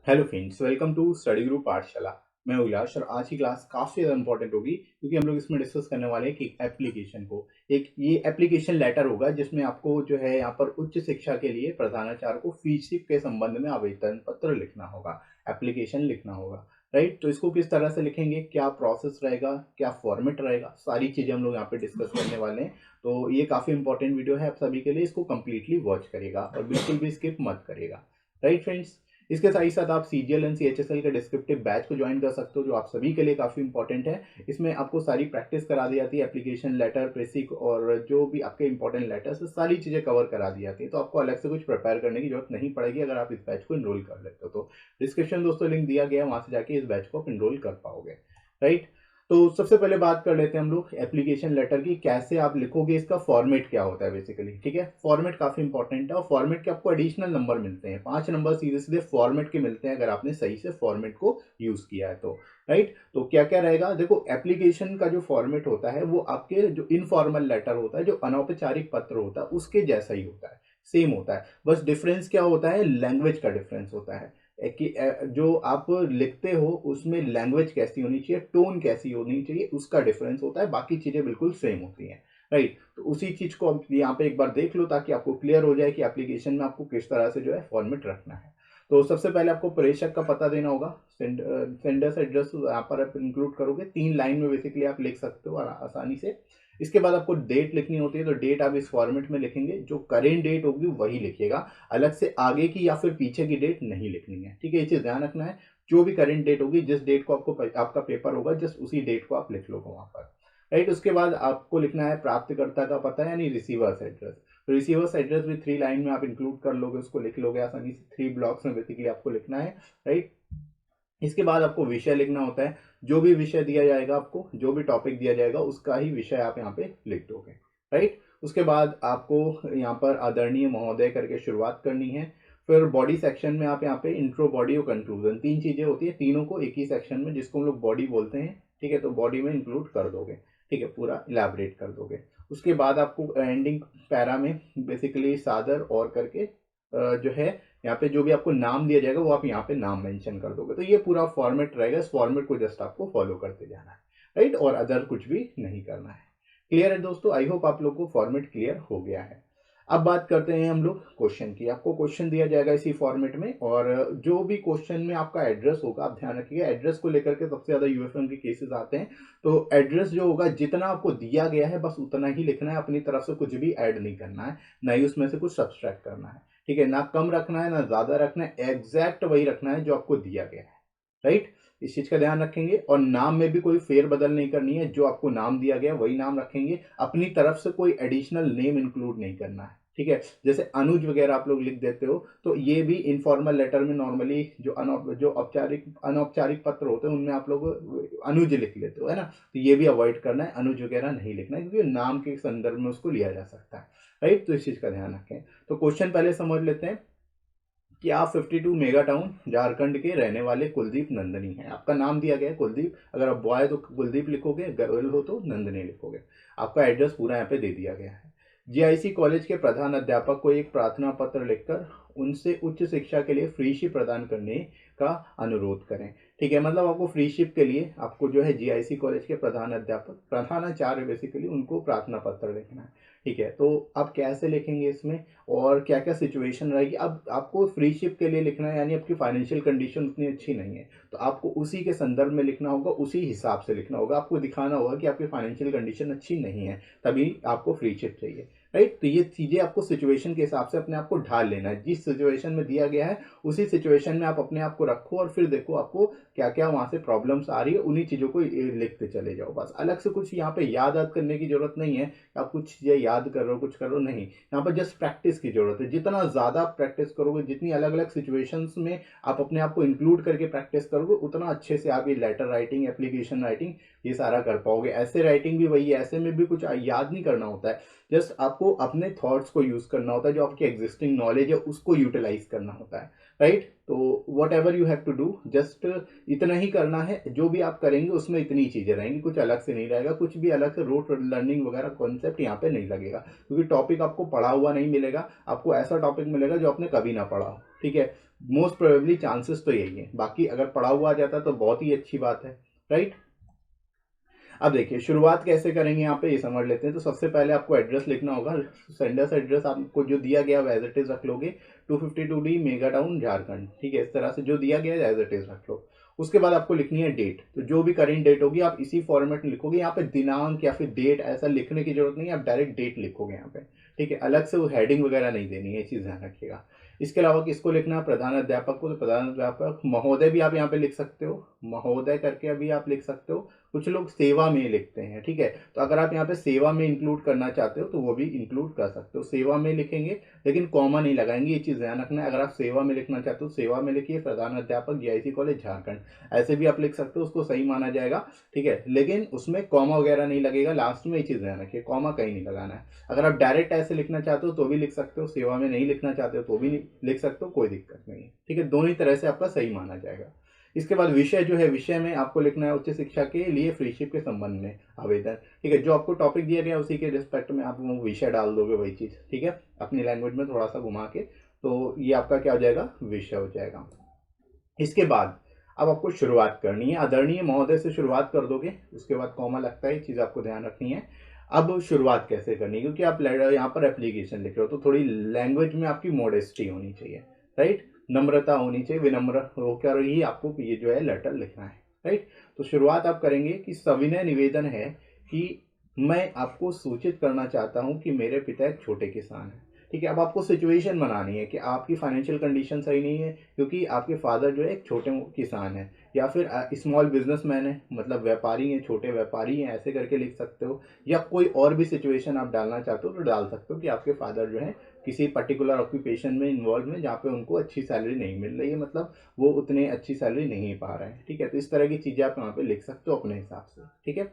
Hello friends, welcome to study group Pathshala. मैं उल्लास और आज की क्लास काफ़ी ज़्यादा इंपॉर्टेंट होगी क्योंकि हम लोग इसमें डिस्कस करने वाले हैं कि एप्लीकेशन को एक ये एप्लीकेशन लेटर होगा जिसमें आपको जो है यहाँ पर उच्च शिक्षा के लिए प्रधानाचार्य को फीस के संबंध में आवेदन पत्र लिखना होगा, एप्लीकेशन लिखना होगा। राइट, तो इसको किस तरह से लिखेंगे, क्या प्रोसेस रहेगा, क्या फॉर्मेट रहेगा, सारी चीज़ें हम लोग यहाँ पे डिस्कस करने वाले हैं। तो ये काफ़ी इंपॉर्टेंट वीडियो है आप सभी के लिए, इसको कंप्लीटली वॉच करेगा और बिल्कुल भी स्किप मत करेगा। राइट फ्रेंड्स, इसके साथ ही साथ आप सीजीएल एंड सीएचएसएल के डिस्क्रिप्टिव बैच को ज्वाइन कर सकते हो जो आप सभी के लिए काफ़ी इंपॉर्टेंट है। इसमें आपको सारी प्रैक्टिस करा दी जाती है, एप्लीकेशन लेटर, बेसिक और जो भी आपके इंपॉर्टेंट लेटर्स सारी चीज़ें कवर करा दी जाती है। तो आपको अलग से कुछ प्रिपेयर करने की जरूरत नहीं पड़ेगी अगर आप इस बैच को इनरोल कर लेते हो तो। डिस्क्रिप्शन दोस्तों लिंक दिया गया है, वहां से जाके इस बैच को आप इनरोल कर पाओगे। राइट, तो सबसे पहले बात कर लेते हैं हम लोग एप्लीकेशन लेटर की, कैसे आप लिखोगे, इसका फॉर्मेट क्या होता है बेसिकली। ठीक है, फॉर्मेट काफी इंपॉर्टेंट है और फॉर्मेट के आपको एडिशनल नंबर मिलते हैं, 5 नंबर सीधे सीधे फॉर्मेट के मिलते हैं अगर आपने सही से फॉर्मेट को यूज किया है तो। राइट, तो क्या क्या रहेगा, देखो एप्लीकेशन का जो फॉर्मेट होता है वो आपके जो इनफॉर्मल लेटर होता है, जो अनौपचारिक पत्र होता है उसके जैसा ही होता है, सेम होता है। बस डिफरेंस क्या होता है, लैंग्वेज का डिफरेंस होता है कि जो आप लिखते हो उसमें लैंग्वेज कैसी होनी चाहिए, टोन कैसी होनी चाहिए, उसका डिफरेंस होता है, बाकी चीजें बिल्कुल सेम होती हैं। राइट, तो उसी चीज को आप यहाँ पे एक बार देख लो ताकि आपको क्लियर हो जाए कि एप्लीकेशन में आपको किस तरह से जो है फॉर्मेट रखना है। तो सबसे पहले आपको प्रेषक का पता देना होगा, सेंडर्स एड्रेस यहाँ पर आप इंक्लूड करोगे, 3 लाइन में बेसिकली आप लिख सकते हो आसानी से। इसके बाद आपको डेट लिखनी होती है, तो डेट आप इस फॉर्मेट में लिखेंगे, जो करेंट डेट होगी वही लिखिएगा, अलग से आगे की या फिर पीछे की डेट नहीं लिखनी है। ठीक है, ये चीज ध्यान रखना है, जो भी करेंट डेट होगी, जिस डेट को आपको आपका पेपर होगा जस्ट उसी डेट को आप लिख लो वहां पर। राइट, उसके बाद आपको लिखना है प्राप्तकर्ता का पता यानी रिसीवर्स एड्रेस। तो रिसीवर्स एड्रेस भी 3 लाइन में आप इंक्लूड कर लोगे, उसको लिख लोगे आसानी से, 3 ब्लॉक्स में बेसिकली आपको लिखना है। राइट, इसके बाद आपको विषय लिखना होता है, जो भी विषय दिया जाएगा आपको, जो भी टॉपिक दिया जाएगा उसका ही विषय आप यहाँ पे लिख दोगे। राइट, उसके बाद आपको यहाँ पर आदरणीय महोदय करके शुरुआत करनी है। फिर बॉडी सेक्शन में आप यहाँ पे इंट्रो, बॉडी और कंक्लूजन 3 चीजें होती है, तीनों को एक ही सेक्शन में, जिसको हम लोग बॉडी बोलते हैं। ठीक है, तो बॉडी में इंक्लूड कर दोगे। ठीक है, पूरा इलेबरेट कर दोगे। उसके बाद आपको एंडिंग पैरा में बेसिकली सादर और करके जो है यहाँ पे जो भी आपको नाम दिया जाएगा वो आप यहाँ पे नाम मेंशन कर दोगे। तो ये पूरा फॉर्मेट रहेगा, इस फॉर्मेट को जस्ट आपको फॉलो करते जाना है। राइट, और अदर कुछ भी नहीं करना है। क्लियर है दोस्तों, आई होप आप लोग को फॉर्मेट क्लियर हो गया है। अब बात करते हैं हम लोग क्वेश्चन की। आपको क्वेश्चन दिया जाएगा इसी फॉर्मेट में, और जो भी क्वेश्चन में आपका एड्रेस होगा, आप ध्यान रखिएगा एड्रेस को लेकर के सबसे ज्यादा यूएफएम के केसेस आते हैं। तो एड्रेस जो होगा, जितना आपको दिया गया है बस उतना ही लिखना है, अपनी तरफ से कुछ भी ऐड नहीं करना है, ना ही उसमें से कुछ सब्सट्रैक्ट करना है। ठीक है, ना कम रखना है ना ज्यादा रखना है, एग्जैक्ट वही रखना है जो आपको दिया गया है। राइट, इस चीज का ध्यान रखेंगे। और नाम में भी कोई फेर बदल नहीं करनी है, जो आपको नाम दिया गया वही नाम रखेंगे, अपनी तरफ से कोई एडिशनल नेम इंक्लूड नहीं करना है। ठीक है, जैसे अनुज वगैरह आप लोग लिख देते हो, तो ये भी इनफॉर्मल लेटर में नॉर्मली जो औपचारिक अनौपचारिक पत्र होते हैं उनमें आप लोग अनुज लिख लेते हो, है ना। तो ये भी अवॉइड करना है, अनुज वगैरह नहीं लिखना है क्योंकि नाम के संदर्भ में उसको लिया जा सकता है। राइट, तो इस चीज का ध्यान रखें। तो क्वेश्चन पहले समझ लेते हैं कि आप 52 मेगा टाउन झारखंड के रहने वाले कुलदीप नंदनी हैं। आपका नाम दिया गया है कुलदीप, अगर आप बॉय तो कुलदीप लिखोगे, गर्ल हो तो नंदनी लिखोगे। आपका एड्रेस पूरा यहाँ पे दे दिया गया है। जीआईसी कॉलेज के प्रधान अध्यापक को एक प्रार्थना पत्र लिखकर उनसे उच्च शिक्षा के लिए फ्रीशिप प्रदान करने का अनुरोध करें। ठीक है, मतलब आपको फ्रीशिप के लिए आपको जो है जीआईसी कॉलेज के प्रधान अध्यापक, प्रधानाचार्य बेसिकली, उनको प्रार्थना पत्र लिखना है। ठीक है, तो आप कैसे लिखेंगे इसमें और क्या क्या सिचुएशन रहेगी। अब आपको फ्रीशिप के लिए लिखना है, यानी आपकी फाइनेंशियल कंडीशन उतनी अच्छी नहीं है, तो आपको उसी के संदर्भ में लिखना होगा, उसी हिसाब से लिखना होगा। आपको दिखाना होगा कि आपकी फाइनेंशियल कंडीशन अच्छी नहीं है, तभी आपको फ्रीशिप चाहिए। राइट, तो ये चीजें आपको सिचुएशन के हिसाब से अपने आप को ढाल लेना है, जिस सिचुएशन में दिया गया है उसी सिचुएशन में आप अपने आप को रखो, और फिर देखो आपको क्या क्या वहां से प्रॉब्लम्स आ रही है, उन्हीं चीजों को लिखते चले जाओ। बस अलग से कुछ यहाँ पे याद करने की जरूरत नहीं है, आप कुछ चीजें याद कर रहे हो, कुछ कर रहे हो, नहीं। यहाँ पर जस्ट प्रैक्टिस की जरूरत है। जितना ज्यादा प्रैक्टिस करोगे, जितनी अलग अलग सिचुएशंस में आप अपने आप को इंक्लूड करके प्रैक्टिस करोगे, उतना अच्छे से आप ये लेटर राइटिंग, एप्लीकेशन राइटिंग, ये सारा कर पाओगे। ऐसे राइटिंग भी वही है, ऐसे में भी कुछ याद नहीं करना होता है, जस्ट आपको अपने थॉट्स को यूज करना होता है, जो आपकी एग्जिस्टिंग नॉलेज है उसको यूटिलाइज करना होता है। राइट, तो whatever you have to do, just इतना ही करना है। जो भी आप करेंगे उसमें इतनी चीजें रहेंगी, कुछ अलग से नहीं रहेगा, कुछ भी अलग से रोट लर्निंग वगैरह कॉन्सेप्ट यहाँ पे नहीं लगेगा, क्योंकि टॉपिक आपको पढ़ा हुआ नहीं मिलेगा, आपको ऐसा टॉपिक मिलेगा जो आपने कभी ना पढ़ा हो। ठीक है, मोस्ट प्रोबेबली चांसेस तो यही है, बाकी अगर पढ़ा हुआ आ जाता तो बहुत ही अच्छी बात है, राइट। अब देखिए शुरुआत कैसे करेंगे यहाँ पे ये समझ लेते हैं। तो सबसे पहले आपको एड्रेस लिखना होगा, सेंडर्स एड्रेस आपको जो दिया गया एज इट इज रख लोगे, 252D मेगा टाउन झारखंड, ठीक है, इस तरह से जो दिया गया एज इट इज रख लो। उसके बाद आपको लिखनी है डेट, तो जो भी करेंट डेट होगी आप इसी फॉर्मेट में लिखोगे। यहाँ पे दिनांक या फिर डेट ऐसा लिखने की जरूरत नहीं है, आप डायरेक्ट डेट लिखोगे यहाँ पे, ठीक है, अलग से वो हेडिंग वगैरह नहीं देनी है, ये चीज ध्यान रखिएगा। इसके अलावा किसको लिखना है, प्रधान अध्यापक को, तो प्रधान अध्यापक महोदय भी आप यहाँ पे लिख सकते हो, महोदय करके अभी आप लिख सकते हो। कुछ लोग सेवा में लिखते हैं, ठीक है, तो अगर आप यहाँ पे सेवा में इंक्लूड करना चाहते हो तो वो भी इंक्लूड कर सकते हो, सेवा में लिखेंगे लेकिन कॉमा नहीं लगाएंगे, ये चीज ध्यान रखना है। अगर आप सेवा में लिखना चाहते हो सेवा में लिखिए, प्रधान अध्यापक जीआईसी कॉलेज झारखंड, ऐसे भी आप लिख सकते हो, उसको सही माना जाएगा, ठीक है, लेकिन उसमें कॉमा वगैरह नहीं लगेगा लास्ट में, ये चीज ध्यान रखिए, कॉमा कहीं नहीं लगाना है। अगर आप डायरेक्ट ऐसे लिखना चाहते हो तो भी लिख सकते हो, सेवा में नहीं लिखना चाहते हो तो भी लिख सकते हो, कोई दिक्कत नहीं है, ठीक है, दोनों ही तरह से आपका सही माना जाएगा। इसके बाद विषय जो है, विषय में आपको लिखना है उच्च शिक्षा के लिए फ्रीशिप के संबंध में आवेदन, ठीक है, जो आपको टॉपिक दिया गया उसी के रिस्पेक्ट में आप वो विषय डाल दोगे, वही चीज, ठीक है, अपनी लैंग्वेज में थोड़ा सा घुमा के, तो ये आपका क्या हो जाएगा, विषय हो जाएगा। इसके बाद अब आपको शुरुआत करनी है, आदरणीय महोदय से शुरुआत कर दोगे, उसके बाद कॉमा लगता है, ये चीज आपको ध्यान रखनी है। अब शुरुआत कैसे करनी है, क्योंकि आप यहाँ पर एप्लीकेशन लिख रहे हो तो थोड़ी लैंग्वेज में आपकी मॉडेस्टी होनी चाहिए, राइट, नम्रता होनी चाहिए, विनम्र होकर ही आपको ये जो है लेटर लिखना है, राइट। तो शुरुआत आप करेंगे कि सविनय निवेदन है कि मैं आपको सूचित करना चाहता हूं कि मेरे पिता एक छोटे किसान हैं, ठीक है। अब आपको सिचुएशन बनानी है कि आपकी फाइनेंशियल कंडीशन सही नहीं है, क्योंकि आपके फादर जो है एक छोटे किसान है, या फिर स्मॉल बिजनेसमैन है, मतलब व्यापारी हैं, छोटे व्यापारी हैं, ऐसे करके लिख सकते हो, या कोई और भी सिचुएशन आप डालना चाहते हो तो डाल सकते हो कि आपके फादर जो है किसी पर्टिकुलर ऑक्यूपेशन में इन्वॉल्व है जहाँ पे उनको अच्छी सैलरी नहीं मिल रही है, मतलब वो उतनी अच्छी सैलरी नहीं पा रहे हैं, ठीक है। तो इस तरह की चीजें आप यहाँ पे लिख सकते हो अपने हिसाब से, ठीक है।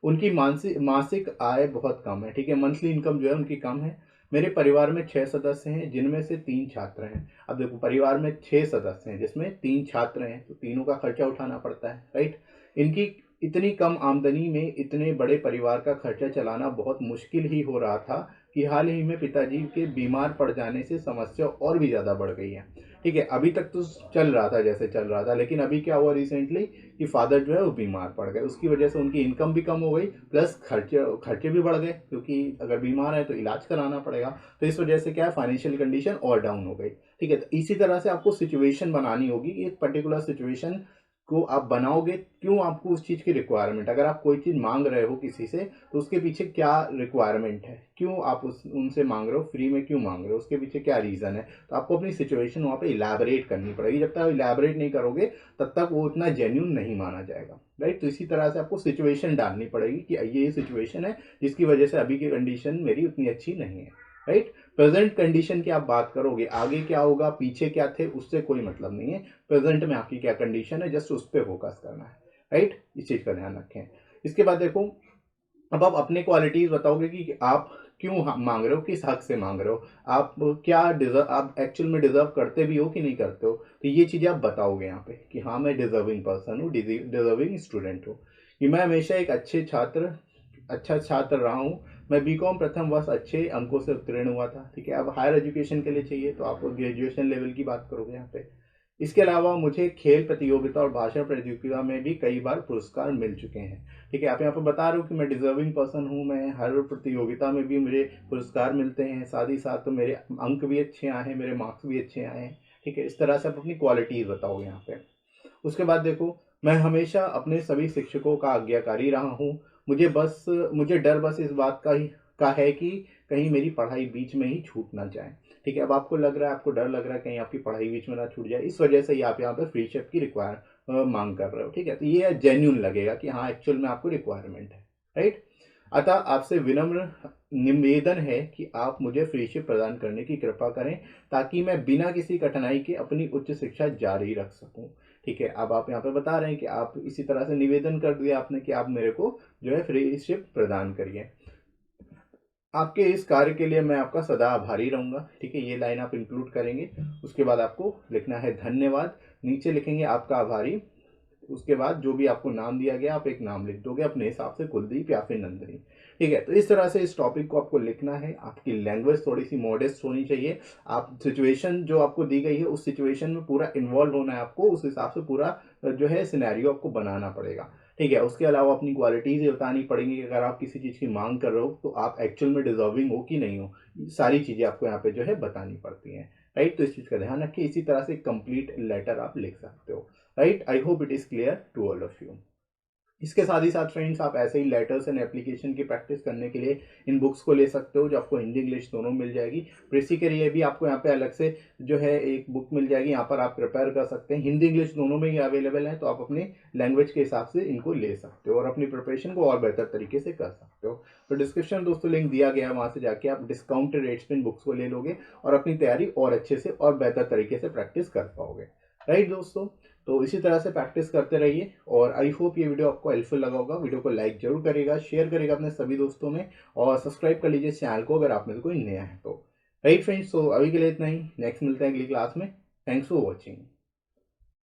उनकी मासिक आय बहुत कम है, ठीक है, मंथली इनकम जो है उनकी कम है। मेरे परिवार में 6 सदस्य हैं जिनमें से 3 छात्र हैं। अब देखो परिवार में 6 सदस्य हैं जिसमें 3 छात्र हैं, तो तीनों का खर्चा उठाना पड़ता है, राइट। इनकी इतनी कम आमदनी में इतने बड़े परिवार का खर्चा चलाना बहुत मुश्किल ही हो रहा था कि हाल ही में पिताजी के बीमार पड़ जाने से समस्या और भी ज़्यादा बढ़ गई है, ठीक है। अभी तक तो चल रहा था जैसे चल रहा था, लेकिन अभी क्या हुआ रिसेंटली कि फादर जो है वो बीमार पड़ गए, उसकी वजह से उनकी इनकम भी कम हो गई, प्लस खर्चे भी बढ़ गए, क्योंकि अगर बीमार है तो इलाज कराना पड़ेगा, तो इस वजह से क्या है, फाइनेंशियल कंडीशन और डाउन हो गई, ठीक है। तो इसी तरह से आपको सिचुएशन बनानी होगी, एक पर्टिकुलर सिचुएशन को आप बनाओगे, क्यों आपको उस चीज की रिक्वायरमेंट, अगर आप कोई चीज मांग रहे हो किसी से तो उसके पीछे क्या रिक्वायरमेंट है, क्यों आप उनसे मांग रहे हो, फ्री में क्यों मांग रहे हो, उसके पीछे क्या रीजन है, तो आपको अपनी सिचुएशन वहां पे इलैबोरेट करनी पड़ेगी। जब तक इलैबोरेट नहीं करोगे तब तक वो उतना जेन्यून नहीं माना जाएगा, राइट। तो इसी तरह से आपको सिचुएशन डालनी पड़ेगी कि ये सिचुएशन है जिसकी वजह से अभी की कंडीशन मेरी उतनी अच्छी नहीं है, राइट। प्रेजेंट कंडीशन की आप बात करोगे, आगे क्या होगा पीछे क्या थे उससे कोई मतलब नहीं है, प्रेजेंट में आपकी क्या कंडीशन है जस्ट उस पर फोकस करना है, राइट, इस चीज का ध्यान रखें। इसके बाद देखो, अब आप अपने क्वालिटीज बताओगे कि आप क्यों मांग रहे हो, किस हक से मांग रहे हो, आप क्या डिजर्व, आप एक्चुअल में डिजर्व करते भी हो कि नहीं करते हो, तो ये चीजें आप बताओगे यहाँ पे कि हाँ मैं डिजर्विंग पर्सन हूँ, डिजर्विंग स्टूडेंट हूँ, कि मैं हमेशा एक अच्छा छात्र रहा हूँ, मैं बीकॉम प्रथम वर्ष अच्छे अंकों से उत्तीर्ण हुआ था, ठीक है। अब हायर एजुकेशन के लिए चाहिए तो आप ग्रेजुएशन लेवल की बात करोगे यहाँ पे। इसके अलावा मुझे खेल प्रतियोगिता और भाषण प्रतियोगिता में भी कई बार पुरस्कार मिल चुके हैं, ठीक है। आप यहाँ पर बता रहे हो कि मैं डिजर्विंग पर्सन हूँ, मैं हर प्रतियोगिता में भी मुझे पुरस्कार मिलते हैं, साथ ही साथ तो मेरे अंक भी अच्छे आए हैं, मेरे मार्क्स भी अच्छे आए हैं, ठीक है। इस तरह से आप अपनी क्वालिटीज बताओगे यहाँ पे। उसके बाद देखो, मैं हमेशा अपने सभी शिक्षकों का आज्ञाकारी रहा हूँ, मुझे डर बस इस बात का है कि कहीं मेरी पढ़ाई बीच में ही छूट ना जाए, ठीक है। अब आपको लग रहा है, आपको डर लग रहा है कहीं आपकी पढ़ाई बीच में ना छूट जाए, इस वजह से ही आप यहाँ पे फ्रीशिप की मांग कर रहे हो, ठीक है। तो ये जेन्यून लगेगा कि हाँ एक्चुअल में आपको रिक्वायरमेंट है, राइट। अतः आपसे विनम्र निवेदन है कि आप मुझे फ्रीशिप प्रदान करने की कृपा करें ताकि मैं बिना किसी कठिनाई के अपनी उच्च शिक्षा जारी रख सकूं, ठीक है। अब आप यहाँ पे बता रहे हैं कि आप इसी तरह से निवेदन कर दिया आपने कि आप मेरे को जो है फ्रीशिप प्रदान करिए, आपके इस कार्य के लिए मैं आपका सदा आभारी रहूंगा, ठीक है। ये लाइन आप इंक्लूड करेंगे। उसके बाद आपको लिखना है धन्यवाद, नीचे लिखेंगे आपका आभारी, उसके बाद जो भी आपको नाम दिया गया आप एक नाम लिख दोगे अपने हिसाब से, कुलदीप या फिर नंदनी, ठीक है, तो इस तरह से इस टॉपिक को आपको लिखना है। आपकी लैंग्वेज थोड़ी सी मॉडेस्ट होनी चाहिए। आप सिचुएशन जो आपको दी गई है उस सिचुएशन में पूरा इन्वॉल्व होना है आपको, उस हिसाब से पूरा जो है सिनेरियो आपको बनाना पड़ेगा। ठीक है, उसके अलावा अपनी क्वालिटीज बतानी पड़ेंगी कि अगर आप किसी चीज़ की मांग कर रहे हो तो आप एक्चुअल में डिजर्विंग हो कि नहीं हो, सारी चीज़ें आपको यहाँ पे जो है बतानी पड़ती हैं। राइट, तो इस चीज़ का ध्यान रखिए। इसी तरह से कंप्लीट लेटर आप लिख सकते हो। Right, I hope it is clear to all of you. इसके साथ ही साथ फ्रेंड्स, आप ऐसे ही लेटर्स एंड एप्लीकेशन की प्रैक्टिस करने के लिए इन बुक्स को ले सकते हो, जो आपको हिंदी इंग्लिश दोनों मिल जाएगी। प्रेसी के लिए भी आपको यहाँ पे अलग से जो है एक बुक मिल जाएगी, यहाँ पर आप प्रिपेयर कर सकते हैं। हिंदी इंग्लिश दोनों में ही अवेलेबल है, तो आप अपने लैंग्वेज के हिसाब से इनको ले सकते हो और अपनी प्रिपरेशन को और बेहतर तरीके से कर सकते हो। तो डिस्क्रिप्शन दोस्तों लिंक दिया गया है, वहाँ से जाके आप डिस्काउंटेड रेट्स पे इन बुक्स को ले लोगे और अपनी तैयारी और अच्छे से और बेहतर तरीके से प्रैक्टिस कर पाओगे। राइट दोस्तों, तो इसी तरह से प्रैक्टिस करते रहिए और आई होप ये वीडियो आपको हेल्पफुल लगा होगा। वीडियो को लाइक जरूर करेगा, शेयर करेगा अपने सभी दोस्तों में और सब्सक्राइब कर लीजिए चैनल को अगर आप में से कोई नया है तो। राइट फ्रेंड्स, तो अभी के लिए इतना ही। नेक्स्ट मिलते हैं अगली क्लास में। Thanks for watching.